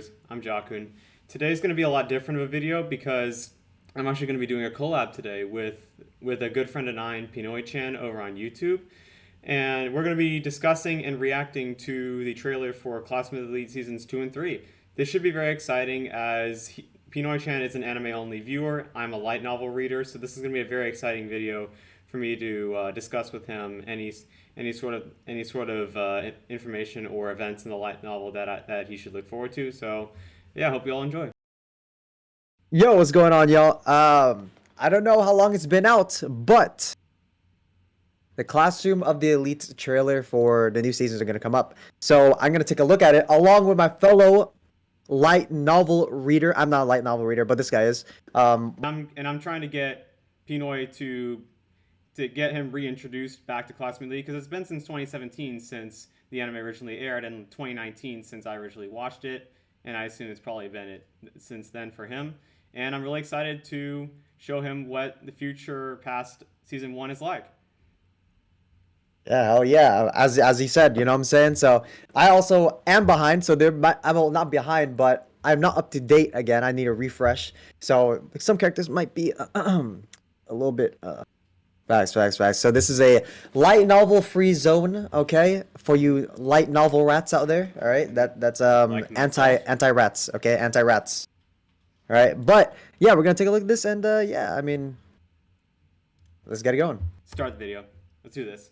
viewers, I'm Jakun. Today's going to be a lot different of a video because I'm actually going to be doing a collab today with a good friend of mine, PinoyChan, over on YouTube. And we're going to be discussing and reacting to the trailer for Classroom of the Elite Seasons 2 and 3. This should be very exciting as PinoyChan is an anime-only viewer. I'm a light novel reader, so this is going to be a very exciting video for me to discuss with him any sort of information or events in the light novel that he should look forward to. So yeah, I hope you all enjoy. Yo, what's going on, y'all? I don't know how long it's been out, but the Classroom of the Elite trailer for the new seasons are going to come up. So I'm going to take a look at it along with my fellow light novel reader. I'm not a light novel reader, but this guy is. I'm trying to get Pinoy to get him reintroduced back to Classroom of the Elite because it's been since 2017 since the anime originally aired, and 2019 since I originally watched it, and I assume it's probably been it since then for him. And I'm really excited to show him what the future past season 1 is like. Yeah, hell yeah. As he said, you know what I'm saying? So I also am behind, so I'm not behind, but I'm not up to date again. I need a refresh. So some characters might be a little bit facts. So this is a light novel free zone, okay? For you light novel rats out there, all right? That's Like anti rats, okay? Anti rats. All right? But yeah, we're going to take a look at this and yeah, I mean, let's get it going. Start the video. Let's do this.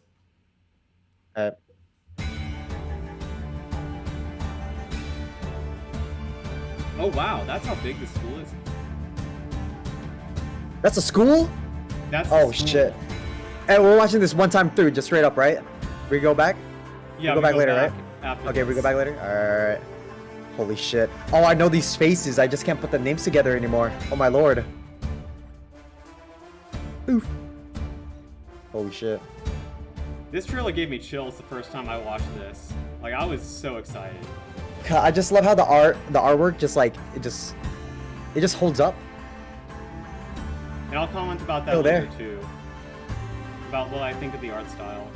Oh wow, that's how big the school is. That's a school? That's oh school. Shit. And we're watching this one time through, just straight up, right? We go back? Yeah, we go back later, right? Okay, we go back later? Alright. Holy shit. Oh, I know these faces. I just can't put the names together anymore. Oh my lord. Oof. Holy shit. This trailer gave me chills the first time I watched this. Like, I was so excited. I just love how the artwork just like it just holds up. And I'll comment about that later too. About what I think of the art style.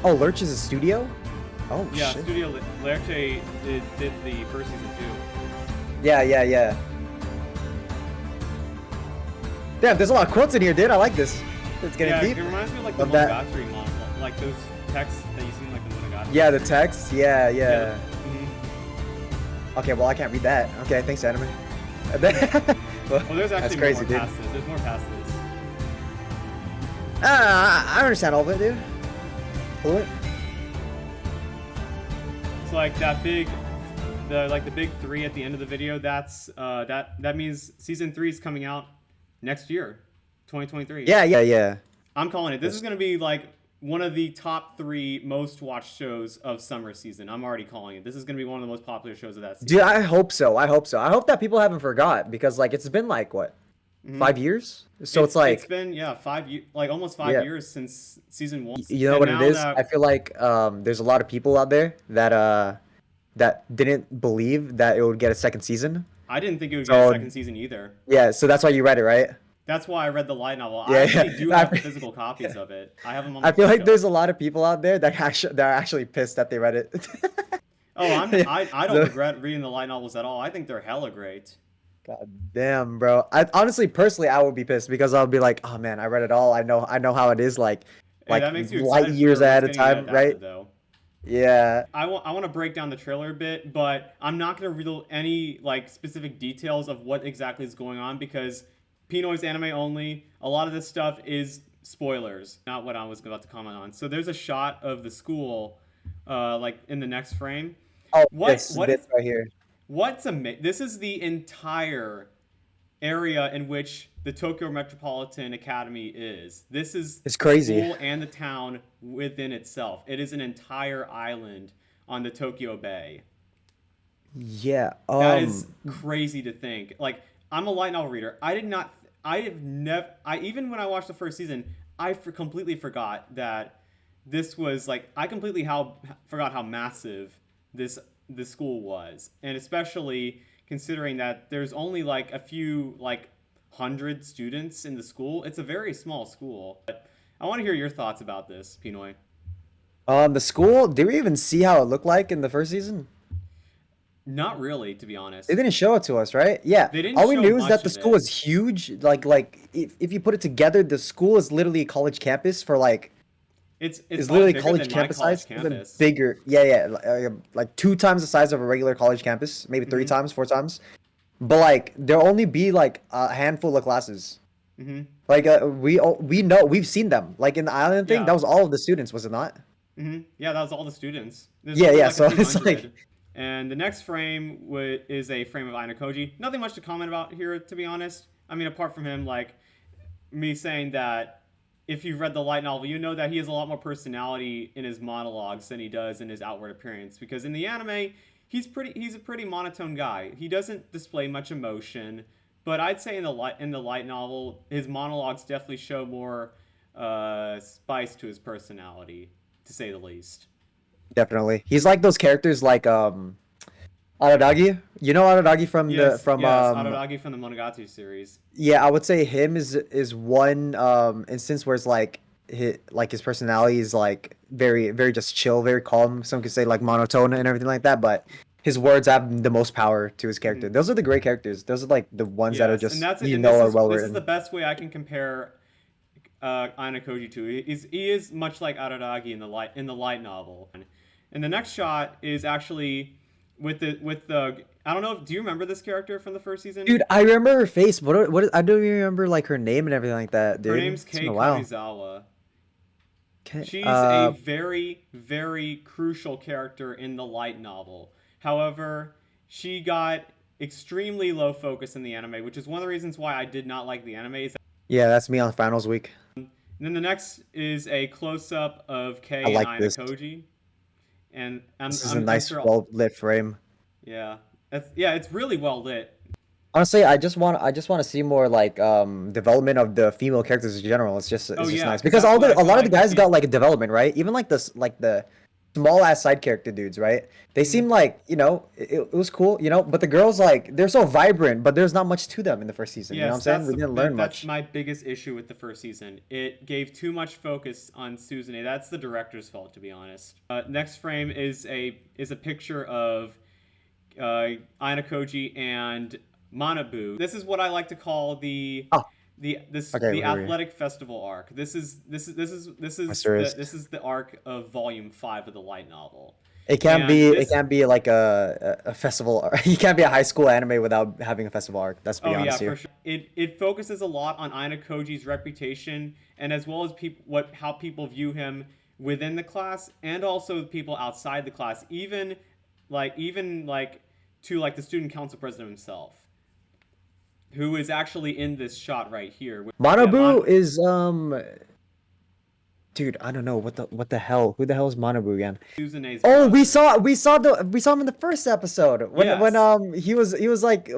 Oh, Lurch is a studio? Oh yeah, shit. Studio Lurch did the first season too. Yeah. Damn, there's a lot of quotes in here, dude. I like this. It's getting deep. It reminds me of like the Monogatari manga, like those texts that you see in like the Monogatari. Yeah, the text. Yeah. Mm-hmm. Okay, well I can't read that. Okay, thanks, anime. Well, there's actually that's crazy, more dude. past this. There's more past this. I understand all of it, dude. Fluent. It's like that big, the big 3 at the end of the video. That's that means season 3 is coming out next year, 2023. Yeah. I'm calling it. This is gonna be like one of the top 3 most watched shows of summer season. I'm already calling it. This is gonna be one of the most popular shows of that season. Dude, I hope so. I hope that people haven't forgot because like it's been like what, 5 years? So it's like it's been 5 years, like almost 5 years since season 1. You know what it is? I feel like there's a lot of people out there that that didn't believe that it would get a second season. I didn't think it would get a second season either. Yeah, so that's why you read it, right? That's why I read the light novel. I actually do have physical copies of it. I have them on my I feel like shelf. there's a lot of people out there that are actually pissed that they read it. Oh, I don't regret reading the light novels at all. I think they're hella great. God damn, bro. Honestly, personally, I would be pissed because I'll be like, oh man, I read it all. I know how it is like that makes you light years ahead of time, adapted, right? Though. Yeah. I want to break down the trailer a bit, but I'm not going to reveal any like specific details of what exactly is going on because Pinoy's anime only. A lot of this stuff is spoilers, not what I was about to comment on. So there's a shot of the school, like in the next frame. Oh, this right here. This is the entire area in which the Tokyo Metropolitan Academy is. This is it's crazy. The school and the town within itself. It is an entire island on the Tokyo Bay. Yeah. That is crazy to think. Like, I'm a light novel reader. Even when I watched the first season, I completely forgot that this was like, I completely forgot how massive this school was. And especially considering that there's only like a few like 100 students in the school. It's a very small school. But I want to hear your thoughts about this, Pinoy. The school, did we even see how it looked like in the first season? Not really, to be They honest. didn't show it to us, right? Yeah. They didn't All we show knew is that much the of school it. was huge. Like if you put it together, the school is literally a college campus for like It's is probably literally bigger college than my campus college size, even campus. bigger. Yeah, yeah, like two times the size of a regular college campus, maybe three Mm-hmm. times, four times. But like there'll only be like a handful of classes. Mm-hmm. Like we know we've seen them. Like in the island thing, that Yeah. was all of the students, was it not? Mm-hmm. Yeah, that was all the students. There's Yeah, only yeah. like a So few it's like hundred. And the next frame is a frame of Inakoji. Nothing much to comment about here, to be honest. I mean, apart from him, like me saying that if you've read the light novel, you know that he has a lot more personality in his monologues than he does in his outward appearance. Because in the anime, he's a pretty monotone guy. He doesn't display much emotion. But I'd say in the light novel, his monologues definitely show more spice to his personality, to say the least. definitely, he's like those characters like Aradagi. You know Aradagi from the Yes, from yes, Araragi from the Monogatari series. yeah, I would say him is one instance where it's like his personality is like very just chill, very calm. Some could say like monotone and everything like that, but his words have the most power to his Hmm. character. Those are the great characters. Those are like the ones that are Yes, and just that's you and know are well this is the written. best way I can compare Anakoji to. He is much like Araragi in the light novel. And the next shot is actually with the I don't know. Do you remember this character from the first season? Dude, I remember her face. I don't even remember like her name and everything like that, Her dude. name's It's been Kei a while. Kamizawa. Okay. She's a very crucial character in the light novel. However, she got extremely low focus in the anime, which is one of the reasons why I did not like the anime. Yeah, that's me on finals week. And then the next is a close up of I Kei and like this. Ayanokoji. And This is a I'm nice, sure, well lit frame. yeah. Yeah, it's really well lit. Honestly, I just want to see more like development of the female characters in general. Oh, It's just yeah, nice because because that's what I a feel lot of the like the guys fem. got like a development, right? Even like this like the small ass side character dudes, right? They Mhm. seem like it was cool, but the girls like they're so vibrant, but there's not much to them in the first season. You know what I'm Yes, saying? We didn't learn that's much. my biggest issue with the first season. It gave too much focus on Suzune. That's the director's fault, to be honest. Next frame is a picture of Ayanokoji and Manabu. This is what I like to call Oh, okay, the wait. athletic festival arc. Mysterious. This is the arc of volume 5 of the light novel. It can't be like a festival. You can't be a high school anime without having a festival arc. Let's be Oh yeah, honest for here. sure. It focuses a lot on Aina Koji's reputation and as well as how people view him within the class and also people outside the class, even like to like the student council president himself, who is actually in this shot right here. Yeah, Manabu is dude, I don't know what the hell. Who the hell is Manabu again? Suzune's Oh, brother. we saw him in the first episode when Yes, he was like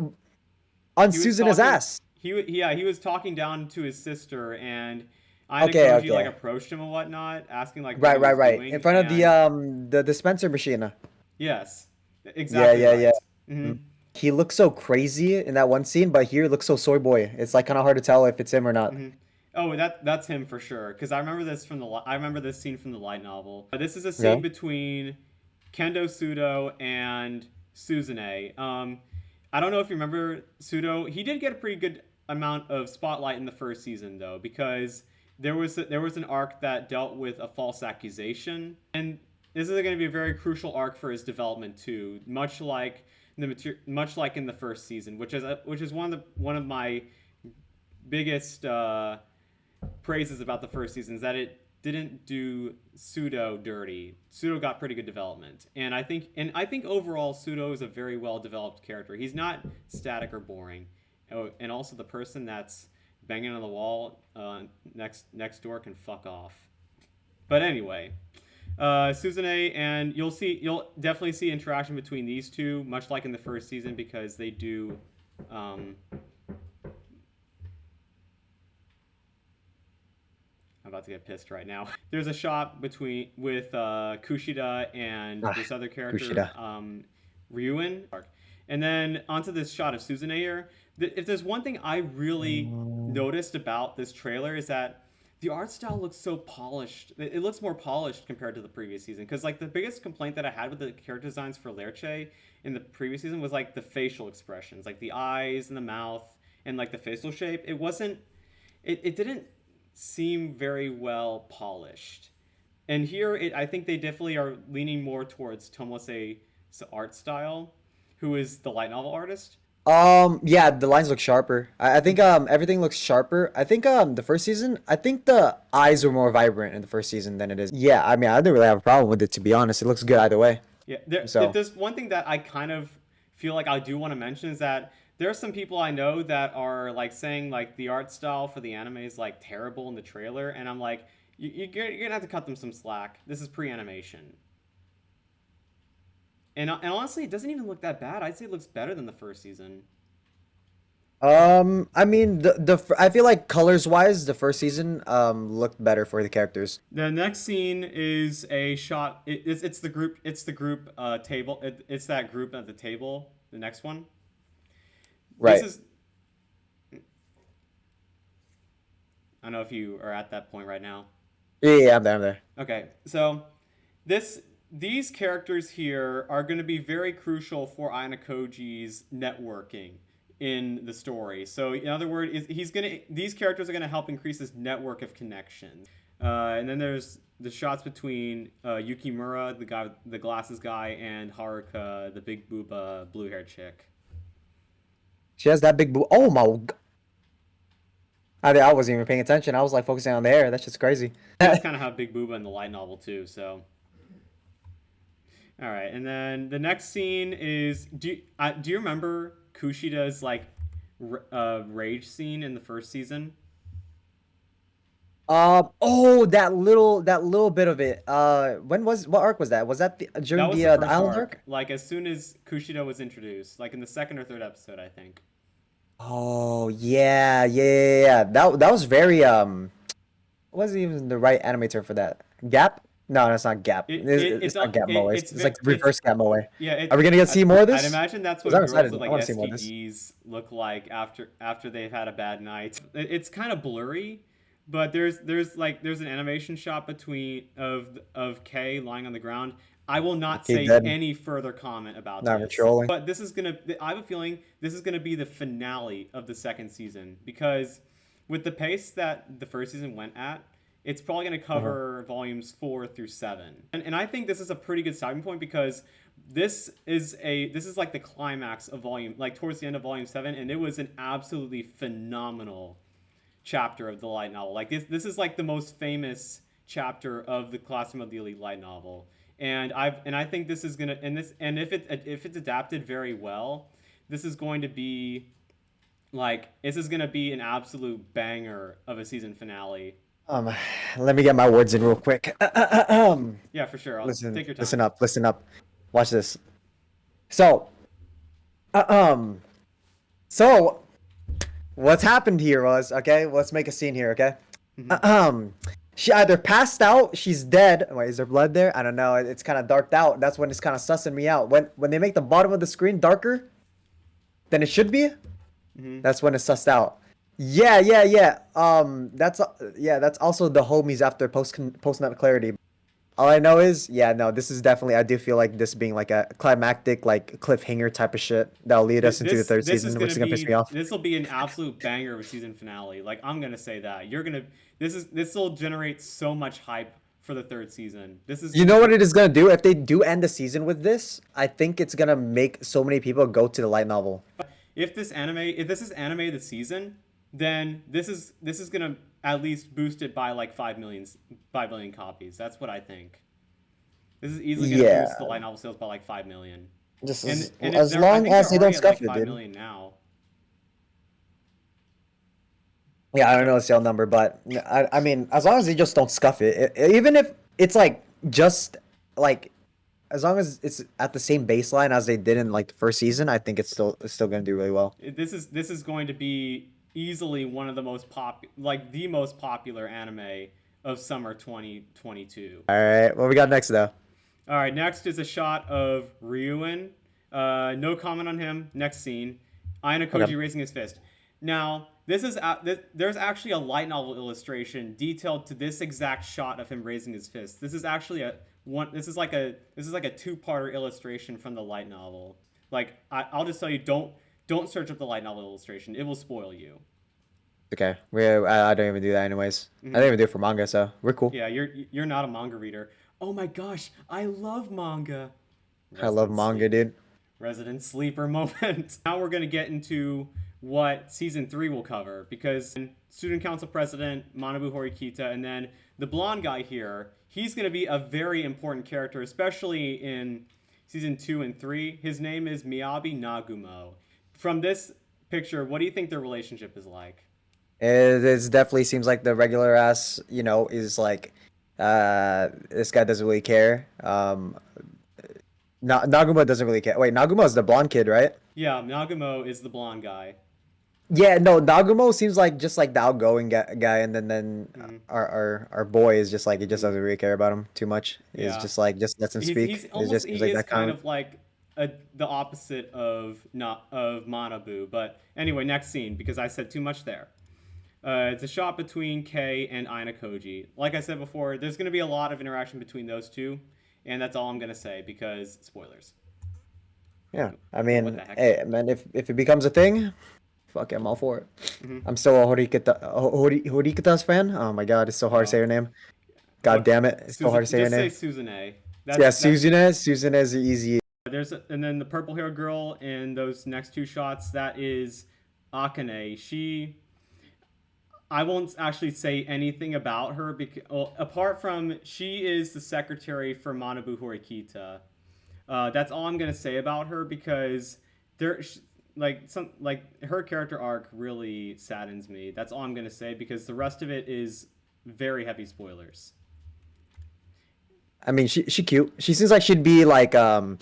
on he was Suzuna's talking. ass. Yeah, he was talking down to his sister and Aina Okay, Koji like okay. approached him and whatnot, asking like what Right, he right, was right. In doing front of and the dispenser machine. yes, Yeah, exactly yeah, right. yeah. Hmm. Mhm. He looks so crazy in that one scene, but here he looks so soy boy. It's like kind of hard to tell if it's him or not. Hmm. Oh, that's him for sure. Because I remember this scene from the light novel. This is a Yeah. scene between Kendo Sudo and Suzune. I don't know if you remember Sudo. He did get a pretty good amount of spotlight in the first season though, because there was an arc that dealt with a false accusation, and this is going to be a very crucial arc for his development too. Much like in the first season, which is one of my biggest praises about the first season is that it didn't do Pseudo dirty. Pseudo got pretty good development, and I think overall Pseudo is a very well developed character. He's not static or boring. Oh, and also the person that's banging on the wall next door can fuck off. But anyway, Suzune and you'll definitely see interaction between these two, much like in the first season, because they do. Um, I'm about to get pissed right now. There's a shot with Kushida and Ah, this other character, Kushida. Ryuen, and then onto this shot of Suzune here. If there's one thing I really noticed about this trailer is that the art style looks so polished. It looks more polished compared to the previous season. Because like the biggest complaint that I had with the character designs for Lerche in the previous season was like the facial expressions, like the eyes and the mouth and like the facial shape. It wasn't. It didn't seem very well polished. And here, I think they definitely are leaning more towards Tomose's art style, who is the light novel artist. Yeah, the lines look sharper. I think everything looks sharper. I think the first season, I think the eyes were more vibrant in the first season than it is. Yeah, I mean, I didn't really have a problem with it, to be honest. It looks good either way. Yeah, So, there's one thing that I kind of feel like I do want to mention is that there are some people I know that are like saying like the art style for the anime is like terrible in the trailer, and I'm like, you're gonna have to cut them some slack. This is pre-animation, and honestly, it doesn't even look that bad. I'd say it looks better than the first season. I mean, I feel like colors wise, the first season looked better for the characters. The next scene is a shot. It's the group. It's the group table. It's that group at the table. The next one. This Right. is. I don't know if you are at that point right now. Yeah, I'm there. I'm there. Okay, so this these characters here are going to be very crucial for Ayanokoji's networking in the story. So in other words, these characters are going to help increase his network of connections. And then there's the shots between Yukimura, the guy, the glasses guy, and Haruka, the big booba blue haired chick. She has that big boo. Oh my. I wasn't even paying attention. I was like focusing on the hair. That's just crazy. She does kind of have big booba in the light novel too. So all right, and then the next scene is do you remember Kushida's like rage scene in the first season? Oh, that little bit of it. What arc was that? Was that That during was the island arc? Like as soon as Kushida was introduced, like in the second or third episode, I think. Oh yeah, yeah, yeah, yeah. That was very wasn't even the right anime term for that. Gap? No, that's not gap. It's not gap moe. It's like reverse gap moe. Yeah. Are we gonna get see more of I'd this? imagine that's what I'm girls excited. with I like want to see more of this. STDs look like after they've had a bad night. It's kind of blurry, but there's an animation shot between of Kay lying on the ground. I will not Okay, say dead. any further comment about Not this. trolling. But this is gonna. I have a feeling this is gonna be the finale of the second season because with the pace that the first season went at, it's probably going to cover volumes 4 through 7, and I think this is a pretty good starting point because this is like the climax of volume, like towards the end of volume 7, and it was an absolutely phenomenal chapter of the light novel. Like this is like the most famous chapter of the Classroom of the Elite light novel, and I think this is gonna and if it's adapted very well, this is going to be an absolute banger of a season finale. Um, Let me get my words in real quick. Yeah, for sure. Take your time. Listen up. Watch this. So, uh, um, so what's happened here was, okay, let's make a scene here, okay? She either passed out, she's dead. Wait, is there blood there? I don't know. It's kind of darked out. That's when it's kind of sussing me out. When they make the bottom of the screen darker than it should be, that's when it's sussed out. Yeah, yeah, yeah. That's also the homies after post nut clarity. All I know is, yeah, no, this is definitely. I do feel like this being like a climactic, like cliffhanger type of shit that'll lead us into the third season, which is gonna piss me off. This will be an absolute banger of a season finale. Like I'm gonna say that this will generate so much hype for the third season. You know what it is gonna do? If they do end the season with this, I think it's gonna make so many people go to the light novel. If this is anime the season, then this is gonna at least boost it by like 5 million copies. That's what I think. This is easily gonna boost the light novel sales by like 5 million. Just And as long as they don't scuff it, 5 dude. million now. Yeah, I don't know the sale number, but I mean, as long as they just don't scuff it, even if it's like just like as long as it's at the same baseline as they did in like the first season, I think it's still gonna do really well. This is going to be easily one of the most the most popular anime of summer 2022. All right, what we got next though? All right, next is a shot of Ryuen. No comment on him. Next scene, Ayanokoji raising his fist. Now, there's actually a light novel illustration detailed to this exact shot of him raising his fist. This is actually a one. This is like a two-parter illustration from the light novel. Like I'll just tell you, don't search up the light novel illustration. It will spoil you. Okay, I don't even do that anyways. I don't even do it for manga, so we're cool. Yeah, you're not a manga reader. Oh my gosh, I love manga. I love Resident manga, Sleep. dude. Resident sleeper moment. Now we're gonna get into what season 3 will cover, because student council president Manabu Horikita, and then the blonde guy here, he's gonna be a very important character, especially in season 2 and 3. His name is Miyabi Nagumo. From this picture, what do you think their relationship is like? It definitely seems like the regular ass, is like, this guy doesn't really care. Nagumo doesn't really care. Wait, Nagumo is the blonde kid, right? Yeah, Nagumo is the blonde guy. Yeah, no, Nagumo seems like just like the outgoing guy, and then Mhm. our boy is just like he just doesn't really care about him too much. He's Yeah. just like just lets him speak. He's It almost just seems he like is that kind kind of like the opposite of not of Manabu. But anyway, next scene, because I said too much there. It's a shot between Kei and Aina Koji. Like I said before, there's going to be a lot of interaction between those two, and that's all I'm going to say because spoilers. Yeah, I What mean, the heck? hey, man, if it becomes a thing, fuck it, I'm all for it. Mm-hmm. I'm still a Horikita's fan. Oh my god, it's so hard to say her name. God Okay, damn it, it's so hard to say her just say name. Suzune. Yeah, That's Susan is easy. and then the purple hair girl in those next two shots. That is Akane. I won't actually say anything about her because, well, apart from she is the secretary for Manabu Horikita. That's all I'm gonna say about her because there, like her character arc really saddens me. That's all I'm gonna say because the rest of it is very heavy spoilers. I mean, she cute. She seems like she'd be like the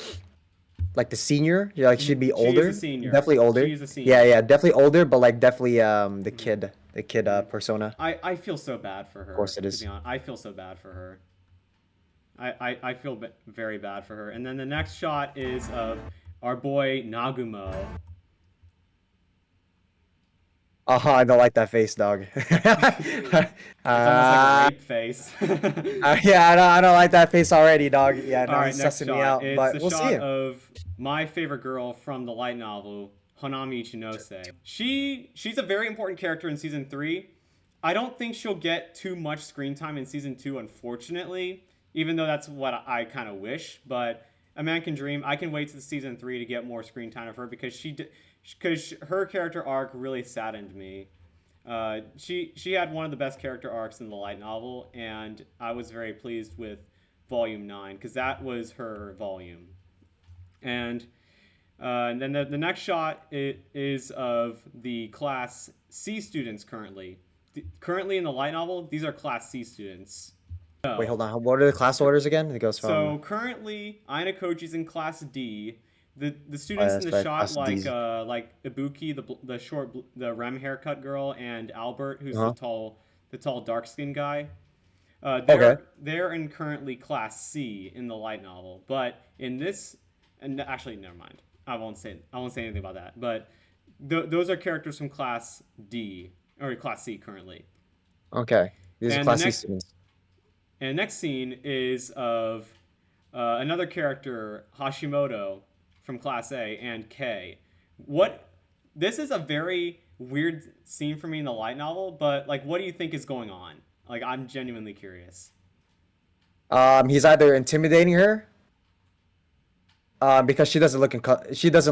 senior. Yeah, like she'd be She is a older, senior. definitely She older. is a Yeah, senior. yeah, definitely older, but like definitely Mm-hmm. the kid Mm-hmm. persona. I feel so bad for Of her, course it to be is. honest. I feel so bad for her. I feel very bad for her. And then the next shot is of our boy Nagumo. I don't like that face, dog. It's almost like a uh, rape face. yeah, I don't like that face already, dog. Yeah, All no, right, he's next sussing me shot. out, It's but a we'll shot see. of my favorite girl from the light novel, honamiichinose. She's a very important character in season 3. I don't think she'll get too much screen time in season 2, unfortunately, even though that's what I kind of wish, but a man can dream. I can wait to season 3 to get more screen time of her because her character arc really saddened me. She had one of the best character arcs in the light novel, and I was very pleased with Volume 9 because that was her volume. And then the next shot is of the Class C students currently. Currently in the light novel, these are Class C students. Wait, So, hold on. What are the class orders again? It goes from so currently, Aina Koji's in Class D. The oh, yeah, students in that's the right, shot class D. like Ibuki, the short the rem haircut girl, and Albert, who's Uh-huh. the tall dark skinned guy. Okay. They're in currently Class C in the light novel, but in this, and actually never mind. I won't say anything about that. But those are characters from Class D or Class C currently. Okay. These are And the class C next students. and next scene is of another character, Hashimoto, from Class A, and K. What? This is a very weird scene for me in the light novel, but like, what do you think is going on? Like, I'm genuinely curious. He's either intimidating her, because she doesn't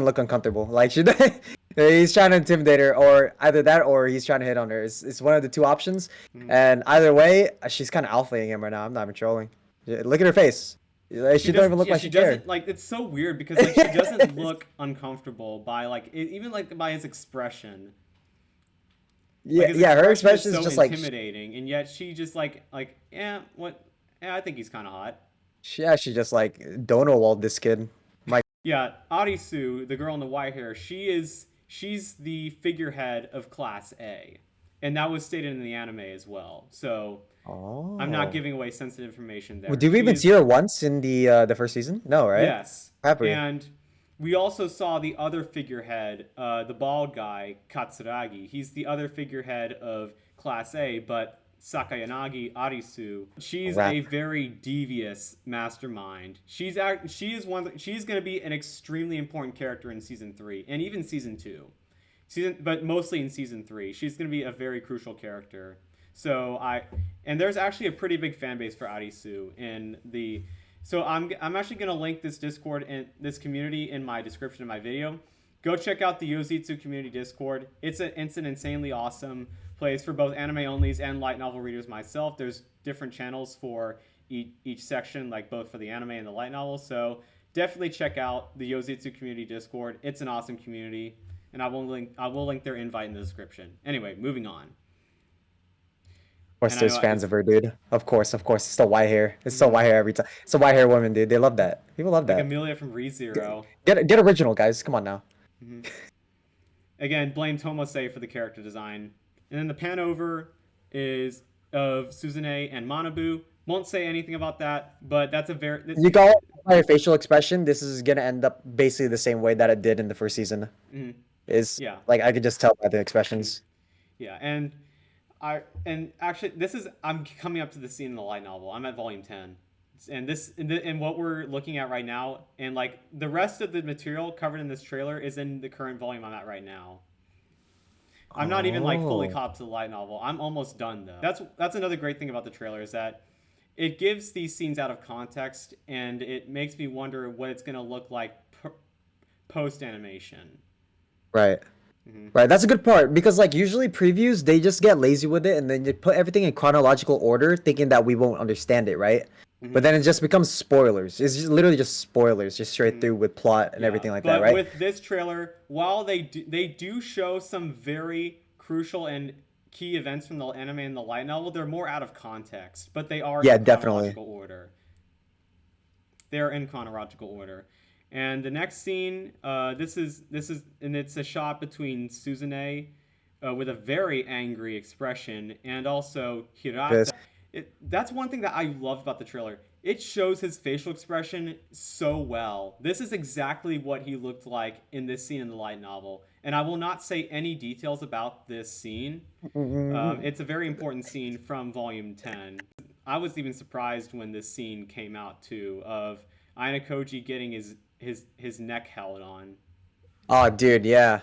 look uncomfortable. Like he's trying to intimidate her, or either that, or he's trying to hit on her. It's one of the two options, Mhm. and either way, she's kind of alphaing him right now. I'm not even trolling. Yeah, look at her face. Like, she don't even look Yeah, like she she cared. doesn't like. It's so weird because like she doesn't look uncomfortable by like even like by his expression. Like Yeah, his yeah. Her expression is expression is so just like, intimidating, and yet she just like yeah, what? Yeah, I think he's kind of hot. yeah, she just like don't know all this kid. My, Yeah, Arisu, the girl in the white hair, she's the figurehead of Class A, and that was stated in the anime as well. So I'm not oh, giving away sensitive information well, there. did we She even see is her once in the first season? No, right? yes, Happy. and we also saw the other figurehead, the bald guy, Katsuragi. He's the other figurehead of Class A, but Sakayanagi Arisu, she's a Rap. very devious mastermind. She is one. She's going to be an extremely important character in season 3 and even season 2, but mostly in season 3. She's going to be a very crucial character. So and there's actually a pretty big fan base for Arisu in the. So I'm actually going to link this Discord and this community in my description of my video. Go check out the youzitsu community Discord. It's an insanely awesome place for both anime onlys and light novel readers myself. There's different channels for each section, like both for the anime and the light novel. So definitely check out the youzitsu community Discord. It's an awesome community, and I will link their invite in the description. Anyway, moving on. Of course, there's fans of her, dude. Of course. It's still white hair. It's still white hair every time. It's a white hair woman, dude. They love that. People love Like that. Amelia from ReZero. Get original, guys. Come on now. Mm-hmm. Again, blame Tomose for the character design. And then the pan over is of Suzune and Manabu. Won't say anything about that, but that's a very... You call it by your facial expression, this is going to end up basically the same way that it did in the first season. Mm-hmm. Yeah. Like, I could just tell by the expressions. Yeah, and actually, I'm coming up to the scene in the light novel. I'm at volume 10. And what we're looking at right now, and like the rest of the material covered in this trailer is in the current volume I'm at right now. I'm not even like fully caught up to the light novel. I'm almost done though. That's another great thing about the trailer is that it gives these scenes out of context, and it makes me wonder what it's going to look like post animation. Right. Mm-hmm. Right, that's a good part because like usually previews they just get lazy with it and then they put everything in chronological order thinking that we won't understand it, right? Mm-hmm. But then it just becomes spoilers. It's just literally just spoilers, just straight through with plot and everything like that, right? But with this trailer, while they do show some very crucial and key events from the anime and the light novel, they're more out of context, but they are in chronological order. They're in chronological order. And the next scene, this is and it's a shot between Suzune with a very angry expression and also Hirata. That's one thing that I love about the trailer. It shows his facial expression so well. This is exactly what he looked like in this scene in the light novel. And I will not say any details about this scene. It's a very important scene from volume 10. I was even surprised when this scene came out too, of Ayanokoji getting his neck held on. Oh, dude, yeah.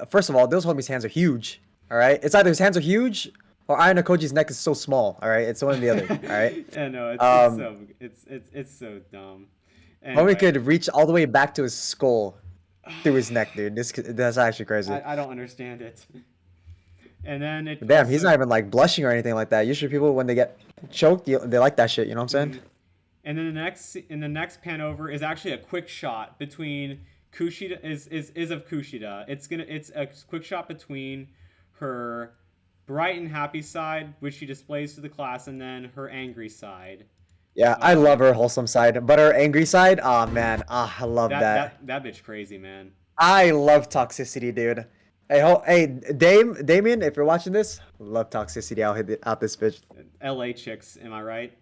First of all, those homies' hands are huge. All right, it's either his hands are huge or Ayanokoji's neck is so small. All right, it's one or the other. All right. I know it's so dumb. Anyway. Homie could reach all the way back to his skull through his neck, dude. That's actually crazy. I don't understand it. And then he's not even like blushing or anything like that. Usually people when they get choked, they like that shit. You know what I'm saying? And then the next pan over is actually a quick shot between Kushida is of Kushida. It's a quick shot between her bright and happy side, which she displays to the class, and then her angry side. Yeah, I love her wholesome side, but her angry side, oh man, I love that. That bitch crazy, man. I love toxicity, dude. Hey, Damien, if you're watching this, love toxicity. I'll hit out this bitch. LA chicks, am I right?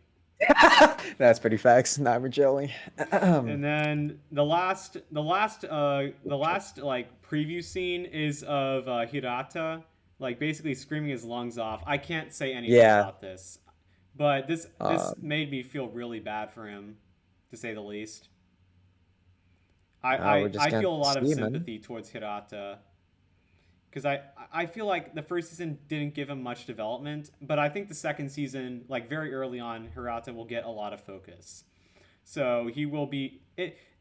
That's pretty facts. Not Jelly. And then the last like preview scene is of Hirata, like basically screaming his lungs off. I can't say anything about this, but this made me feel really bad for him, to say the least. I feel a lot of sympathy towards Hirata. Because I feel like the first season didn't give him much development, but I think the second season, like very early on, Hirata will get a lot of focus. So he will be...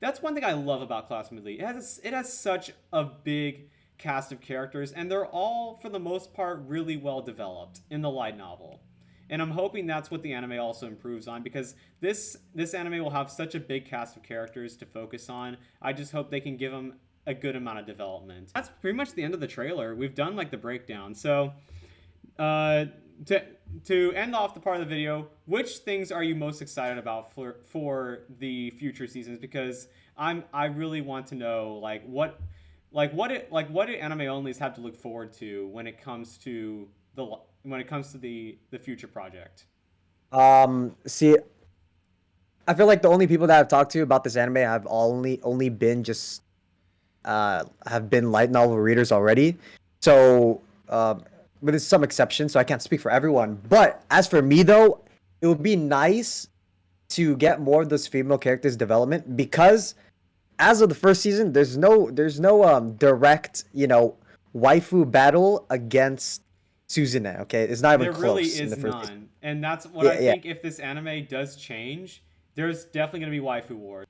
That's one thing I love about Classroom of the Elite. It has such a big cast of characters, and they're all, for the most part, really well developed in the light novel. And I'm hoping that's what the anime also improves on, because this anime will have such a big cast of characters to focus on. I just hope they can give them a good amount of development. That's pretty much the end of the trailer. We've done like the breakdown. So to end off the part of the video, which things are you most excited about for the future seasons? Because I really want to know what do anime onlys have to look forward to when it comes to the future project? See, I feel like the only people that I've talked to about this anime have only been just have been light novel readers already. So, with some exceptions, so I can't speak for everyone. But as for me though, it would be nice to get more of those female characters development because as of the first season, there's no direct, waifu battle against Suzune, okay? It's not even There really close in is the first season. none, and that's what I Yeah, yeah. think. If this anime does change, there's definitely gonna be waifu wars.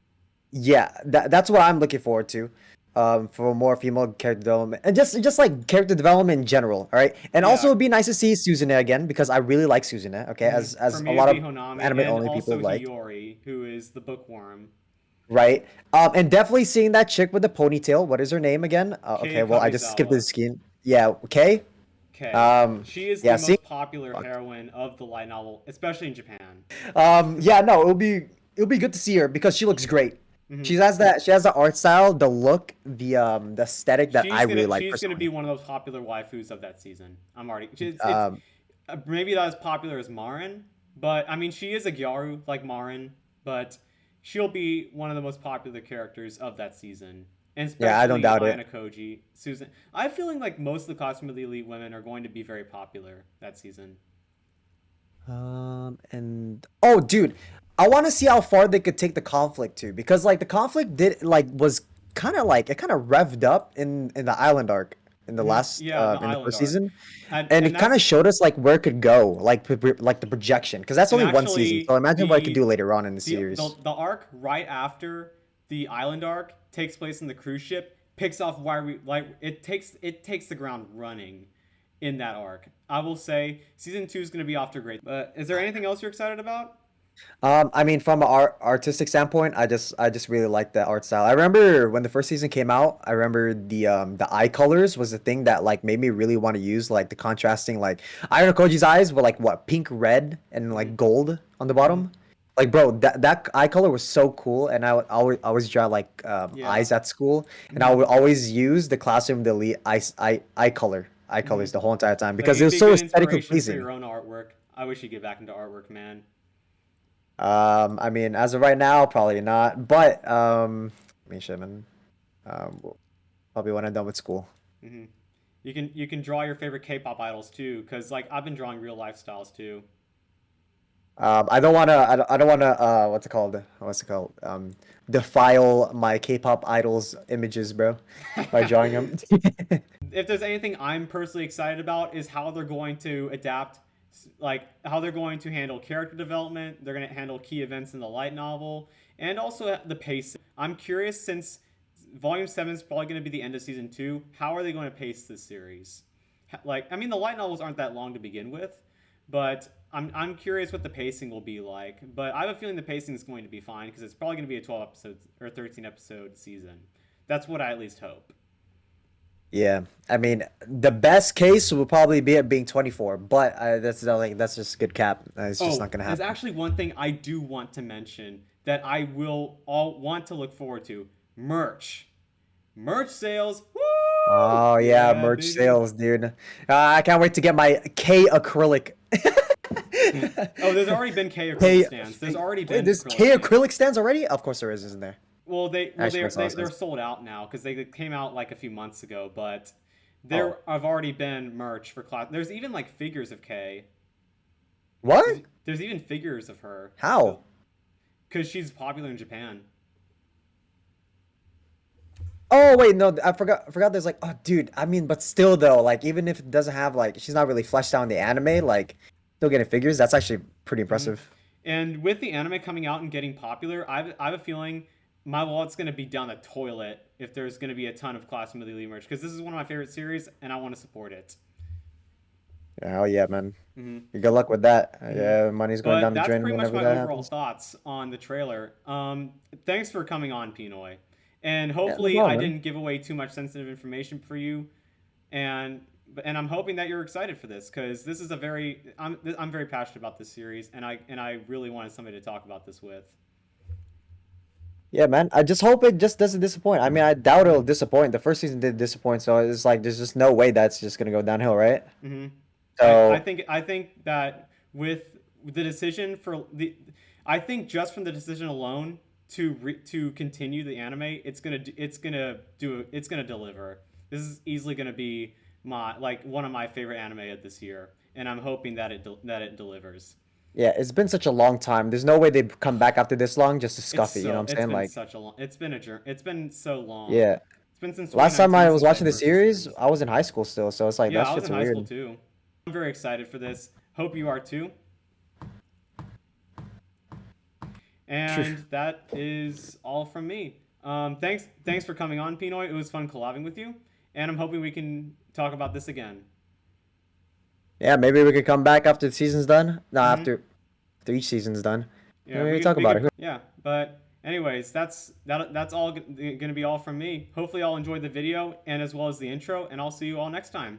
Yeah, that's what I'm looking forward to. For more female character development and just like character development in general, all right? And also Yeah, it'd be nice to see Suzune again because I really like Suzune, okay? for As a me it'd lot be of Honami anime and only people also like, Hiyori, who is the bookworm. right? And definitely seeing that chick with the ponytail. What is her name again? Kei Okay, well I just skipped the Kagesawa. skin. Yeah, okay. Okay, she is Yeah, the see. most popular heroine of the light novel, especially in Japan. Yeah, no, it'll be good to see her because she looks great. Hmm. She has the art style, the look, the aesthetic that I really like She's gonna be personally. one of those popular waifus of that season. I'm already it's Um, maybe not as popular as Marin, but I mean she is a Gyaru like Marin, but she'll be one of the most popular characters of that season, and yeah, I don't especially doubt it. Ayana Koji, Susan. I'm feeling like most of the Classroom of the Elite women are going to be very popular that season. And oh, dude, I want to see how far they could take the conflict to because like the conflict did like was kind of like it kind of revved up in the island arc Hmm. Yeah, the in the Island first arc, season, and and it kind of that's showed us like where it could go, like like the projection because that's and only one season. So actually imagine what it could do later on in the series. the arc right after the island arc takes place in the cruise ship, picks off why we like it takes the ground running in that arc. I will say season 2 is going to be off to a great. But is there anything else you're excited about? I mean, from an artistic standpoint, I just really like the art style. I remember when the first season came out. I remember the eye colors was the thing that like made me really want to use like the contrasting like Iron Koji's eyes were like what pink, red, and Hmm. like gold on the Hmm. bottom. Like bro, that eye color was so cool, and I would always draw like Yeah. eyes at school, and I Hmm. would always use the classroom the elite eye Hmm. colors the whole entire time Like because it it'd was be a so good aesthetically inspiration for pleasing. your own artwork. I wish you'd get back into artwork, man. I mean, as of right now, probably not. But I mean, shit, man. Well, probably when I'm done with school. Hmm. You can draw your favorite K-pop idols too, because like I've been drawing real lifestyles too. I don't wanna. I don't wanna. What's it called? What's it called? Defile my K-pop idols images, bro, by drawing them. If there's anything I'm personally excited about is how they're going to adapt, like how they're going to handle character development. They're going to handle key events in the light novel, and also the pace. I'm curious since Volume 7 is probably going to be the end of Season 2. How are they going to pace this series? Like, I mean, the light novels aren't that long to begin with, but I'm curious what the pacing will be like. But I have a feeling the pacing is going to be fine because it's probably going to be a 12 episode or 13 episode season. That's what I at least hope. Yeah, I mean, the best case will probably be it being 24, but that's not like that's just a good cap. It's just Oh, not gonna there's happen. actually one thing I do want to mention that I will all want to look forward to. Merch. Merch sales. Woo! Oh yeah, Yeah, merch baby. sales, dude. I can't wait to get my K acrylic. Oh, there's already been K acrylic K. stands. There's already Wait, been there's acrylic K stands. acrylic stands already? Of course there is, isn't there? Well Actually, makes a lot of they're sense. sold out now because they came out like a few months ago, but there Oh, have already been merch for class. There's even like figures of K. what? There's even figures of her How? because she's popular in Japan. Oh wait, no, I forgot. I forgot. There's like, oh, dude. I mean, but still though, like, even if it doesn't have like, she's not really fleshed out in the anime, like, still getting figures. That's actually pretty Mhm. impressive. And with the anime coming out and getting popular, I have a feeling my wallet's going to be down the toilet if there's going to be a ton of Classroom of the Elite merch because this is one of my favorite series and I want to support it. Yeah, hell yeah, man. Hmm. Good luck with that. Hmm. Yeah, money's going But down the that's drain pretty much whenever my that overall happens. thoughts on the trailer. Thanks for coming on, Pinoy. And Yeah, no hopefully I problem, man. didn't give away too much sensitive information for you. And I'm hoping that you're excited for this because this is a very I'm very passionate about this series and I really wanted somebody to talk about this with. Yeah, man. I just hope it just doesn't disappoint. I mean, I doubt it'll disappoint. The first season did disappoint, so it's like there's just no way that's just gonna go downhill, right? Hmm. So I think that with the decision for the I think just from the decision alone to continue the anime, it's gonna deliver. This is easily gonna be one of my favorite anime of this year, and I'm hoping that it delivers. Yeah, it's been such a long time. There's no way they'd come back after this long just to scuff it. You know what I'm saying? Like, It's been so long. yeah. It's been since Last time I 2019 was since I watching the first series, experienced. I was in high school still, so it's like Yeah, that I was shit's in high school weird. too. I'm very excited for this. Hope you are too. And that is all from me. Thanks for coming on, Pinoy. It was fun collabing with you, and I'm hoping we can talk about this again. Yeah, maybe we could come back after the season's done. No, Mhm. after each season's done. Yeah, Maybe we talk about it. Yeah, but anyways, that's all gonna be all from me. Hopefully, y'all enjoyed the video and as well as the intro, and I'll see you all next time.